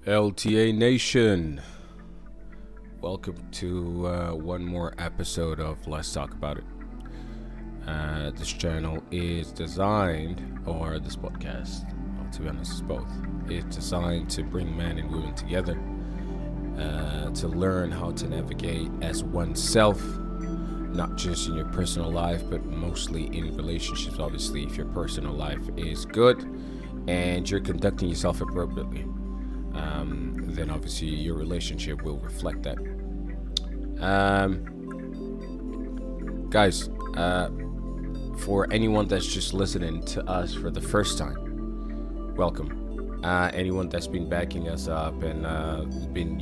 LTA Nation, welcome to one more episode of Let's Talk About It. This channel is designed, or this podcast, well, to be honest, it's both. It's designed to bring men and women together, to learn how to navigate as oneself, not just in your personal life, but mostly in relationships. Obviously, if your personal life is good and you're conducting yourself appropriately, then obviously your relationship will reflect that. Guys, for anyone that's just listening to us for the first time, welcome. Anyone that's been backing us up and been,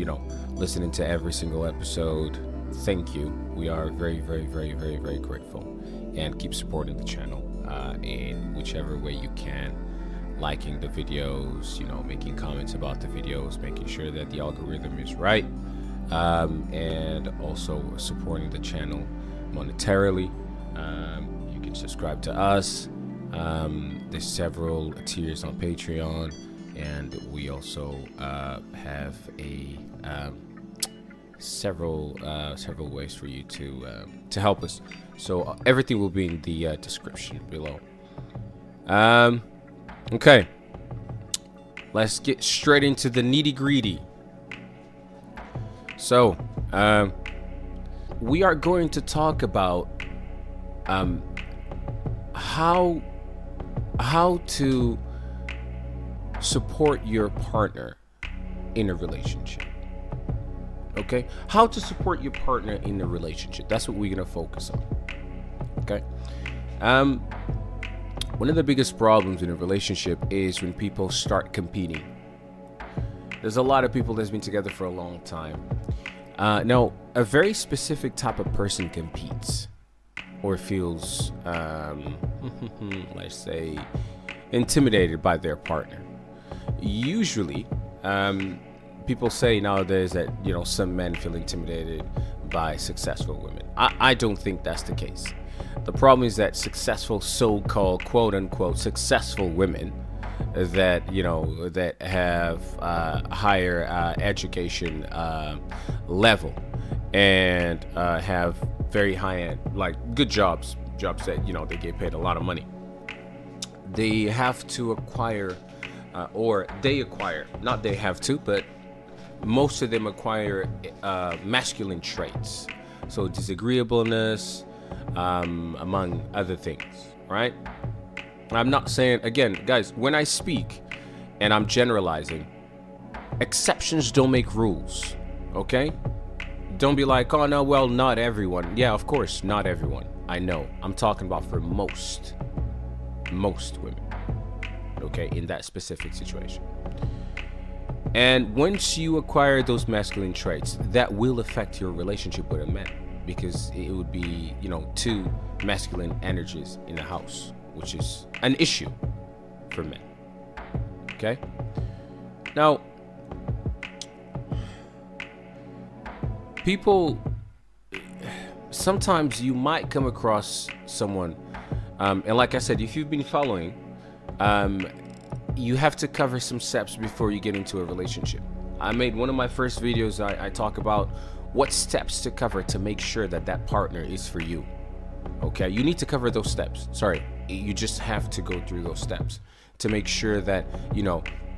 listening to every single episode, thank you. We are very, very, very, very, very grateful, and keep supporting the channel in whichever way you can. Liking the videos, making comments about the videos, making sure that the algorithm is right, and also supporting the channel monetarily. You can subscribe to us. There's several tiers on Patreon, and we also have a several ways for you to help us. So everything will be in the description below. Okay, let's get straight into the nitty-gritty. So, we are going to talk about how to support your partner in a relationship. Okay, how to support your partner in a relationship. That's what we're gonna focus on. Okay. One of the biggest problems in a relationship is when people start competing. There's a lot of people that's been together for a long time. Now, a very specific type of person competes or feels, let's say, intimidated by their partner. Usually, people say nowadays that, some men feel intimidated by successful women. I don't think that's the case. The problem is that successful, so-called quote-unquote successful women that that have higher education level and have very high-end, like good jobs that they get paid a lot of money. They have to acquire, not they have to, but most of them acquire masculine traits. So disagreeableness, among other things, right? I'm not saying, again, guys, when I speak and I'm generalizing, exceptions don't make rules, okay? Don't be like, oh no, well, not everyone. Yeah, of course, not everyone. I know. I'm talking about for most women, okay, in that specific situation. And once you acquire those masculine traits, that will affect your relationship with a man, because it would be, two masculine energies in a house, which is an issue for men. Okay? Now, people, sometimes you might come across someone, and like I said, if you've been following, you have to cover some steps before you get into a relationship. I made one of my first videos, I talk about what steps to cover to make sure that that partner is for you. Okay, you need to cover those steps. Sorry, you just have to go through those steps to make sure that,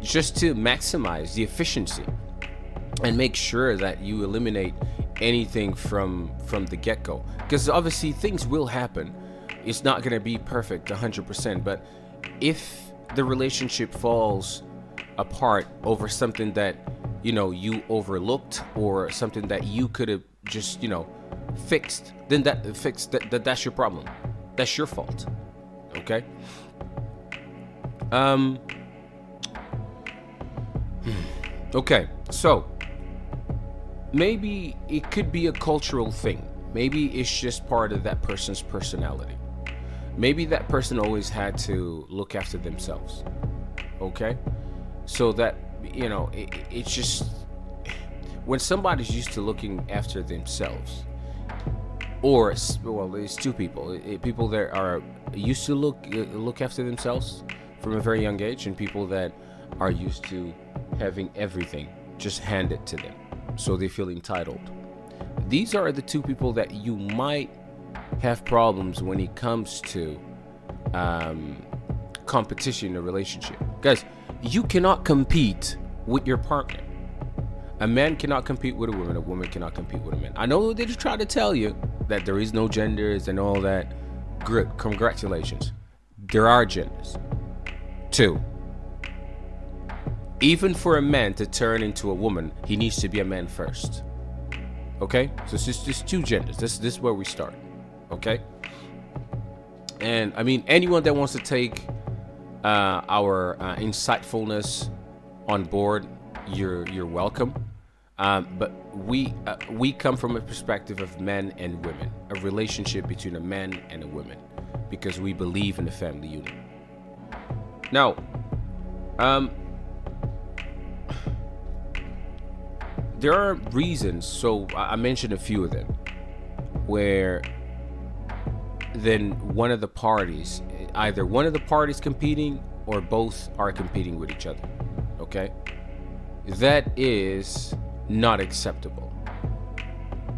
just to maximize the efficiency and make sure that you eliminate anything from the get-go. Because obviously things will happen. It's not going to be perfect 100%, but if the relationship falls apart over something that you overlooked, or something that you could have just fixed, then that's your problem. That's your fault. Okay. Okay, so maybe it could be a cultural thing. Maybe it's just part of that person's personality. Maybe that person always had to look after themselves. Okay, so that it's just when somebody's used to looking after themselves, or it's two people, people that are used to look after themselves from a very young age, and people that are used to having everything just hand it to them, so they feel entitled. These are the two people that you might have problems when it comes to competition in a relationship. Guys, you cannot compete with your partner. A man cannot compete with a woman cannot compete with a man. I know they just try to tell you that there is no genders and all that. Good, congratulations. There are genders. 2. Even for a man to turn into a woman, he needs to be a man first. Okay? So it's just 2 genders. This is where we start. Okay? And I mean, anyone that wants to take our insightfulness on board, you're welcome. But we come from a perspective of men and women, a relationship between a man and a woman, because we believe in the family unit. Now, there are reasons. So I mentioned a few of them, where then one of the parties, either one of the parties competing or both are competing with each other. Okay, that is not acceptable.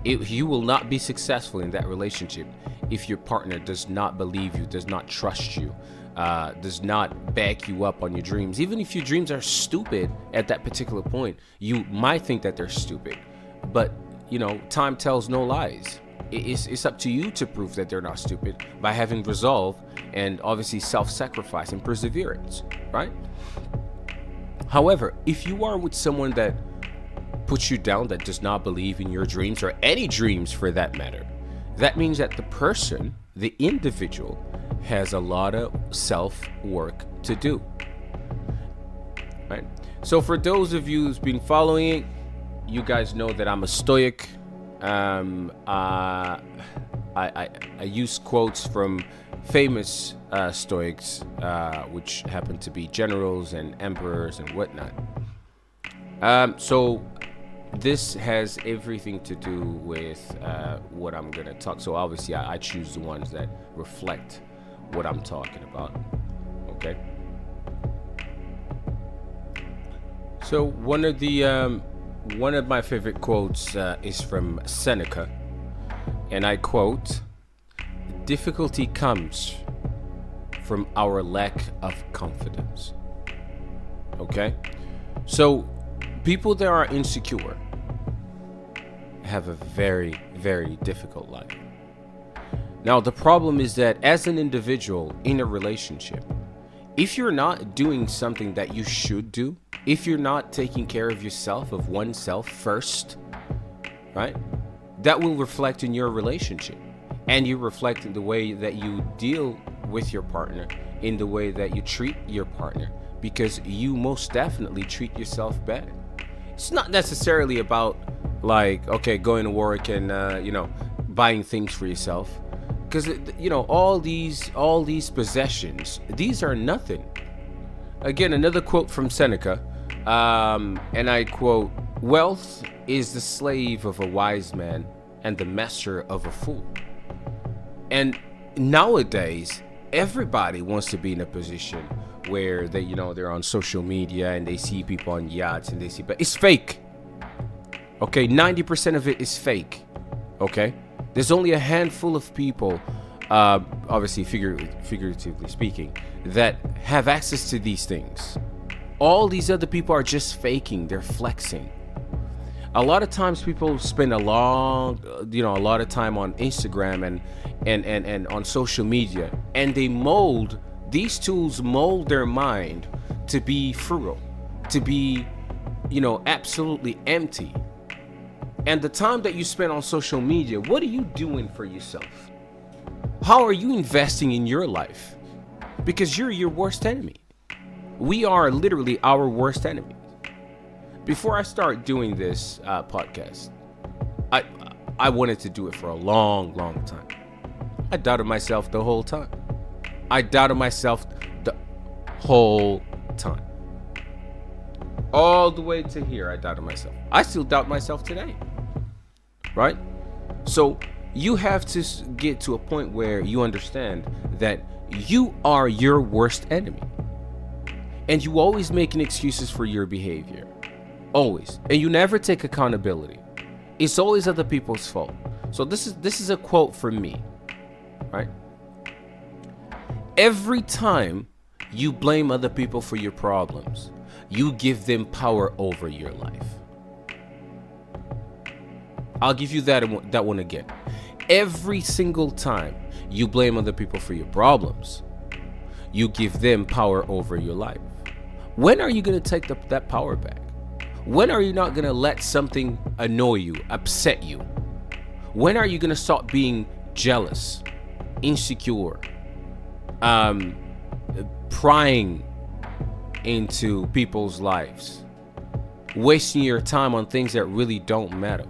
You will not be successful in that relationship if your partner does not believe you, does not trust you, does not back you up on your dreams. Even if your dreams are stupid at that particular point, you might think that they're stupid, but time tells no lies. It's up to you to prove that they're not stupid by having resolve and obviously self-sacrifice and perseverance, right? However, if you are with someone that puts you down, that does not believe in your dreams, or any dreams for that matter, that means that the person, the individual, has a lot of self-work to do, right? So for those of you who's been following it, you guys know that I'm a stoic. I use quotes from famous stoics, which happen to be generals and emperors and whatnot. So this has everything to do with what I'm gonna talk. So obviously I choose the ones that reflect what I'm talking about. Okay. So one of my favorite quotes is from Seneca, and I quote, "Difficulty comes from our lack of confidence." Okay? So people that are insecure have a very, very difficult life. Now, the problem is that as an individual in a relationship, if you're not doing something that you should do, if you're not taking care of yourself, of oneself first, right, that will reflect in your relationship, and you reflect in the way that you deal with your partner, in the way that you treat your partner, because you most definitely treat yourself bad. It's not necessarily about going to work and buying things for yourself, because all these possessions, these are nothing. Again, another quote from Seneca, and I quote, "Wealth is the slave of a wise man and the master of a fool." And nowadays, everybody wants to be in a position where they're on social media and they see people on yachts and but it's fake. Okay, 90% of it is fake. Okay, there's only a handful of people, obviously figuratively speaking, that have access to these things. All these other people are just faking, they're flexing. A lot of times people spend a lot of time on Instagram and on social media, and these tools mold their mind to be frugal, to be, absolutely empty. And the time that you spend on social media, what are you doing for yourself? How are you investing in your life? Because you're your worst enemy. We are literally our worst enemy. Before I start doing this podcast, I wanted to do it for a long, long time. I doubted myself the whole time. All the way to here, I doubted myself. I still doubt myself today. Right? So you have to get to a point where you understand that you are your worst enemy. And you always making excuses for your behavior. Always. And you never take accountability. It's always other people's fault. So this is a quote from me, right? Every time you blame other people for your problems, you give them power over your life. I'll give you that one again. Every single time you blame other people for your problems, you give them power over your life. When are you going to take that power back? When are you not going to let something annoy you, upset you? When are you going to stop being jealous, insecure, prying into people's lives, wasting your time on things that really don't matter?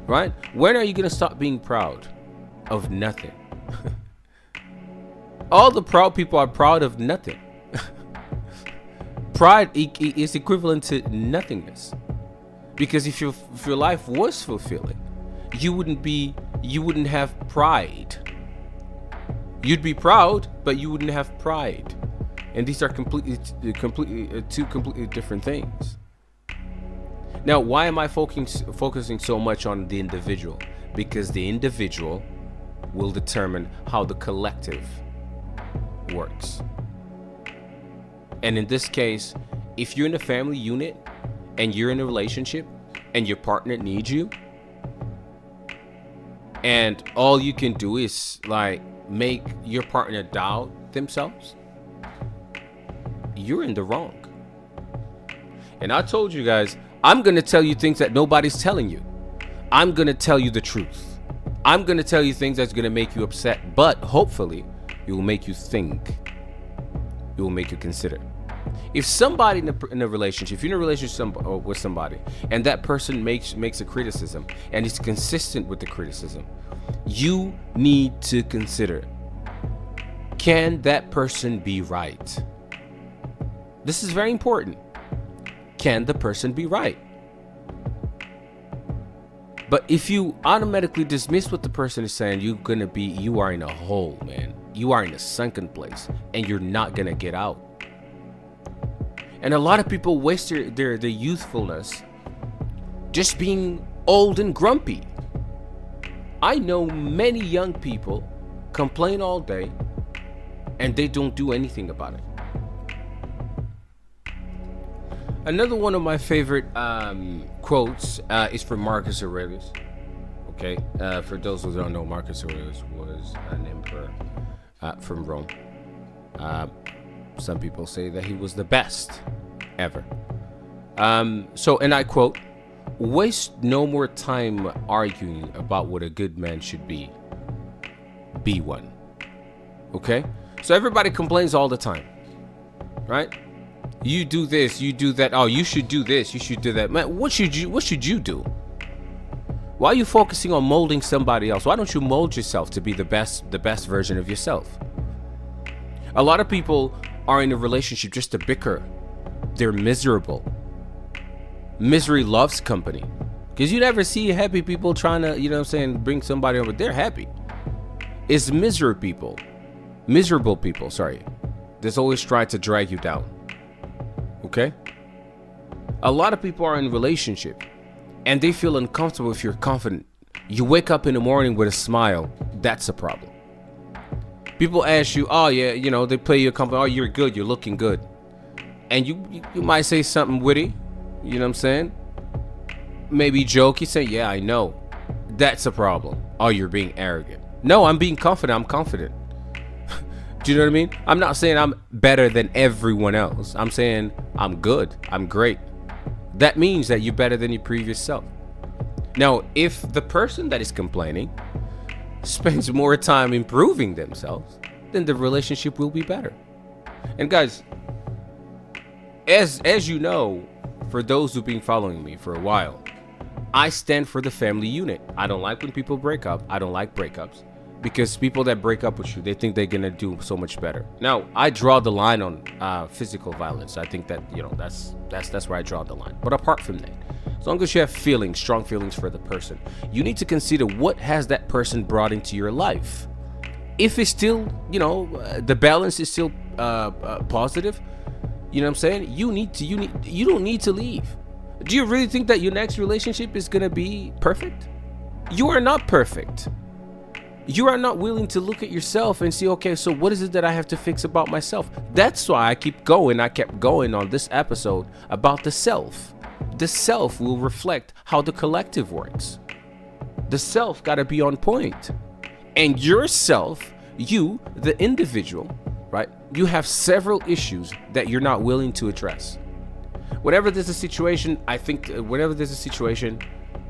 Right? When are you going to stop being proud of nothing? All the proud people are proud of nothing. Pride is equivalent to nothingness. Because if your life was fulfilling, you wouldn't have pride. You'd be proud, but you wouldn't have pride. And these are two completely different things. Now, why am I focusing so much on the individual? Because the individual will determine how the collective works. And in this case, if you're in a family unit and you're in a relationship and your partner needs you, and all you can do is like make your partner doubt themselves, you're in the wrong. And I told you guys, I'm going to tell you things that nobody's telling you. I'm going to tell you the truth. I'm going to tell you things that's going to make you upset, but hopefully it will make you think. It will make you consider. If somebody in a relationship, if you're in a relationship with somebody and that person makes a criticism and is consistent with the criticism, you need to consider, can that person be right? This is very important. Can the person be right? But if you automatically dismiss what the person is saying, you are in a hole, man. You are in a sunken place and you're not gonna get out. And a lot of people waste their youthfulness just being old and grumpy. I know many young people complain all day and they don't do anything about it. Another one of my favorite quotes is from Marcus Aurelius. Okay, for those who don't know, Marcus Aurelius was an emperor from Rome. Some people say that he was the best ever. And I quote, "Waste no more time arguing about what a good man should be. Be one." Okay? So everybody complains all the time, right? You do this, you do that. Oh, you should do this, you should do that. Man, what should you do? Why are you focusing on molding somebody else? Why don't you mold yourself to be the best version of yourself? A lot of people are in a relationship just to bicker. They're miserable. Misery loves company. Because you never see happy people trying to, bring somebody over. They're happy. It's miserable people, that's always trying to drag you down. Okay? A lot of people are in a relationship and they feel uncomfortable if you're confident. You wake up in the morning with a smile. That's a problem. People ask you, oh yeah, they play you a compliment. Oh, you're good. You're looking good. And you might say something witty. You know what I'm saying? Maybe joke. You say, yeah, I know. That's a problem. Oh, you're being arrogant. No, I'm being confident. I'm confident. Do you know what I mean? I'm not saying I'm better than everyone else. I'm saying I'm good. I'm great. That means that you're better than your previous self. Now, if the person that is complaining spends more time improving themselves, then the relationship will be better. And guys, as you know, for those who've been following me for a while, I stand for the family unit. I don't like when people break up. I don't like breakups. Because people that break up with you, they think they're gonna do so much better. Now, I draw the line on physical violence. I think that that's where I draw the line. But apart from that, as long as you have feelings, strong feelings for the person, you need to consider what has that person brought into your life. If it's still, the balance is still positive, You know what I'm saying? You don't need to leave. Do you really think that your next relationship is gonna be perfect? You are not perfect. You are not willing to look at yourself and see, okay, so what is it that I have to fix about myself? That's why I kept going on this episode about the self. The self will reflect how the collective works. The self gotta be on point. And yourself, you, the individual, right? You have several issues that you're not willing to address. Whenever there's a situation,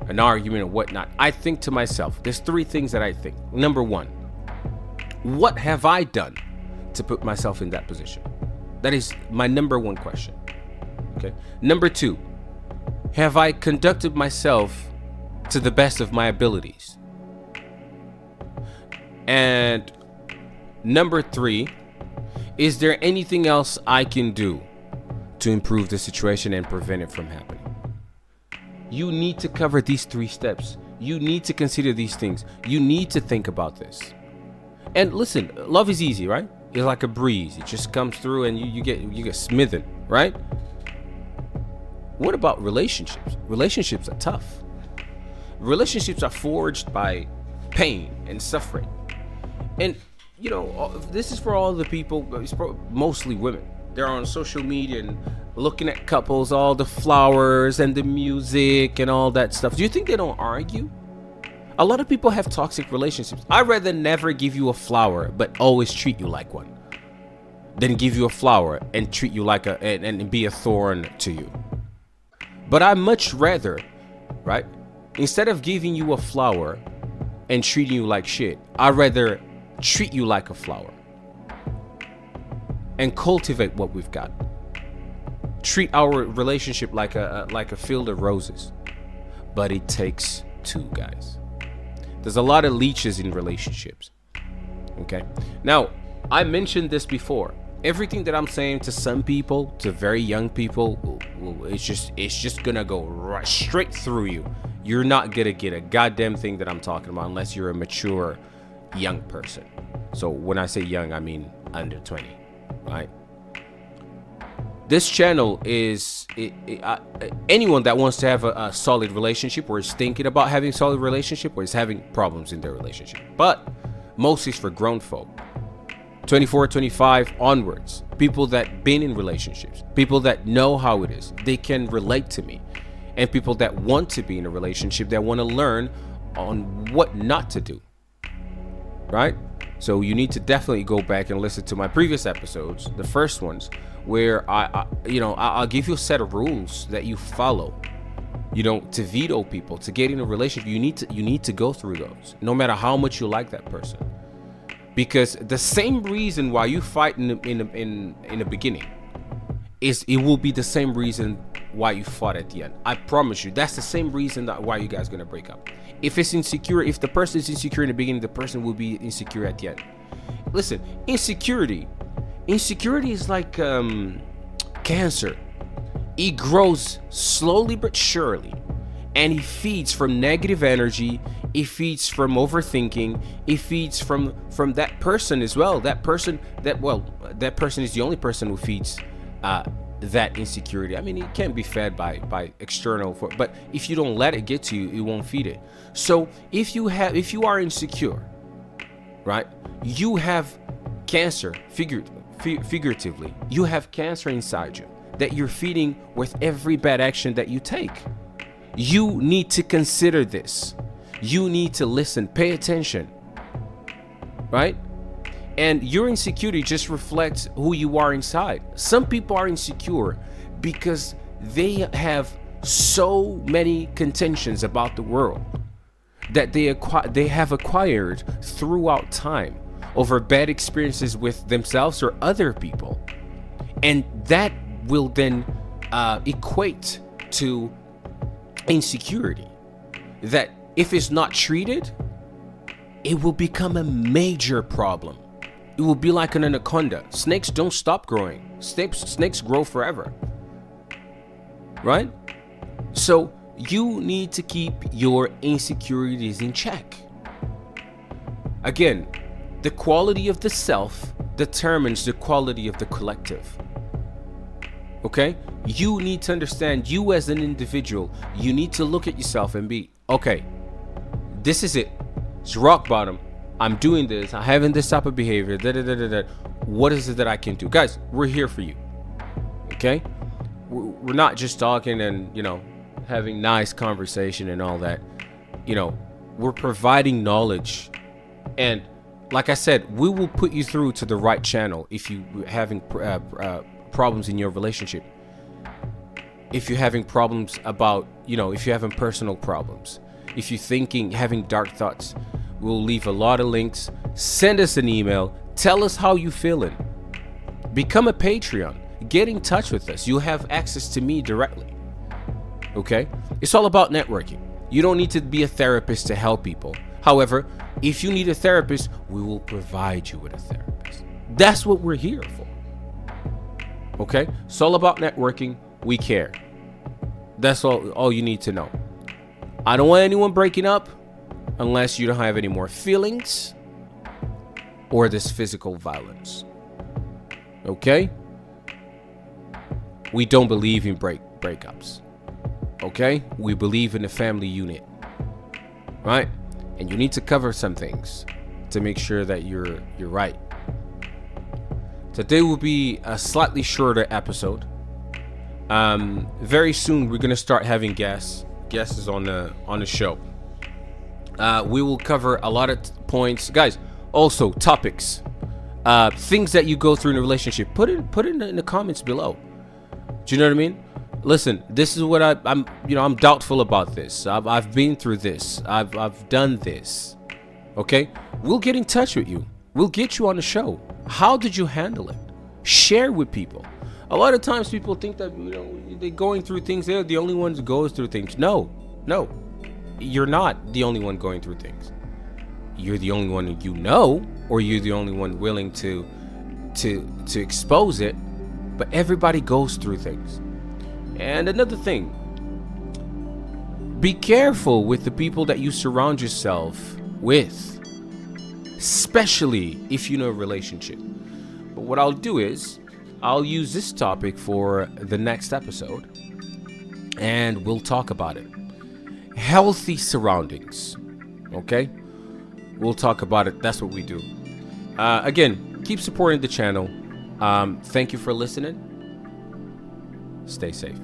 an argument or whatnot, I think to myself, there's three things that I think. Number one, what have I done to put myself in that position? That is my number one question. Okay. Number two, have I conducted myself to the best of my abilities? And number three, is there anything else I can do to improve the situation and prevent it from happening? You need to cover these three steps. You need to consider these things. You need to think about this. And listen, love is easy, right? It's like a breeze. It just comes through and you get smothered, right? What about relationships? Relationships are tough. Relationships are forged by pain and suffering. And you know, this is for all the people, mostly women. They're on social media and looking at couples, all the flowers and the music and all that stuff. Do you think they don't argue? A lot of people have toxic relationships. I'd rather never give you a flower but always treat you like one than give you a flower and treat you like and be a thorn to you. But I much rather, right, instead of giving you a flower and treating you like shit, I'd rather treat you like a flower and cultivate what we've got. Treat our relationship like a field of roses. But it takes two, guys. There's a lot of leeches in relationships. Okay. Now, I mentioned this before. Everything that I'm saying to some people, to very young people, it's just gonna go right straight through you. You're not gonna get a goddamn thing that I'm talking about unless you're a mature young person. So when I say young, I mean under 20, right? This channel is anyone that wants to have a solid relationship, or is thinking about having a solid relationship, or is having problems in their relationship. But mostly it's for grown folk, 24, 25 onwards, people that been in relationships, people that know how it is, they can relate to me, and people that want to be in a relationship, that want to learn on what not to do, right? So you need to definitely go back and listen to my previous episodes, the first ones, where I'll give you a set of rules that you follow, to veto people, to get in a relationship. You need to go through those, no matter how much you like that person, because the same reason why you fight in the beginning it will be the same reason why you fought at the end. I promise you, that's the same reason why you guys gonna break up. If the person is insecure in the beginning, the person will be insecure at the end. Listen, insecurity is like cancer. It grows slowly but surely, and it feeds from negative energy. It feeds from overthinking. It feeds from that person as well. That person is the only person who feeds that insecurity. I mean, it can be fed by external, but if you don't let it get to you, it won't feed it. So if you are insecure, right, you have cancer, figuratively, you have cancer inside you that you're feeding with every bad action that you take. You need to consider this. You need to listen, pay attention, right? And your insecurity just reflects who you are inside. Some people are insecure because they have so many contentions about the world that they have acquired throughout time over bad experiences with themselves or other people. And that will then equate to insecurity, that if it's not treated, it will become a major problem. It will be like an anaconda. Snakes don't stop growing. Snakes grow forever, right? So you need to keep your insecurities in check. Again, the quality of the self determines the quality of the collective. Okay? You need to understand, you as an individual, you need to look at yourself and be, okay, this is it. It's rock bottom. I'm doing this. I'm having this type of behavior. What is it that I can do? Guys, we're here for you. Okay? We're not just talking and, having nice conversation and all that. We're providing knowledge. And like I said, we will put you through to the right channel if you're having problems in your relationship. If you're having problems about, if you're having personal problems. If you're having dark thoughts, we'll leave a lot of links. Send us an email. Tell us how you feeling. Become a Patreon. Get in touch with us. You'll have access to me directly. Okay? It's all about networking. You don't need to be a therapist to help people. However, if you need a therapist, we will provide you with a therapist. That's what we're here for. Okay? It's all about networking. We care. That's all you need to know. I don't want anyone breaking up unless you don't have any more feelings or this physical violence. Okay? We don't believe in breakups. Okay? We believe in a family unit. Right? And you need to cover some things to make sure that you're right. Today will be a slightly shorter episode. Very soon we're gonna start having guests on the show. We will cover a lot of points, guys. Also topics, things that you go through in a relationship. Put it in the comments below. Do you know what I mean? Listen, this is what I'm doubtful about this. I've been through this. I've done this. Okay, we'll get in touch with you. We'll get you on the show. How did you handle it? Share with people. A lot of times people think that they're going through things. They're the only ones who goes through things. No, you're not the only one going through things. You're the only one or you're the only one willing to expose it. But everybody goes through things. And another thing, be careful with the people that you surround yourself with, especially if you're in a relationship. But what I'll do is I'll use this topic for the next episode and we'll talk about it. Healthy surroundings. Okay? We'll talk about it. That's what we do. Again, keep supporting the channel. Thank you for listening. Stay safe.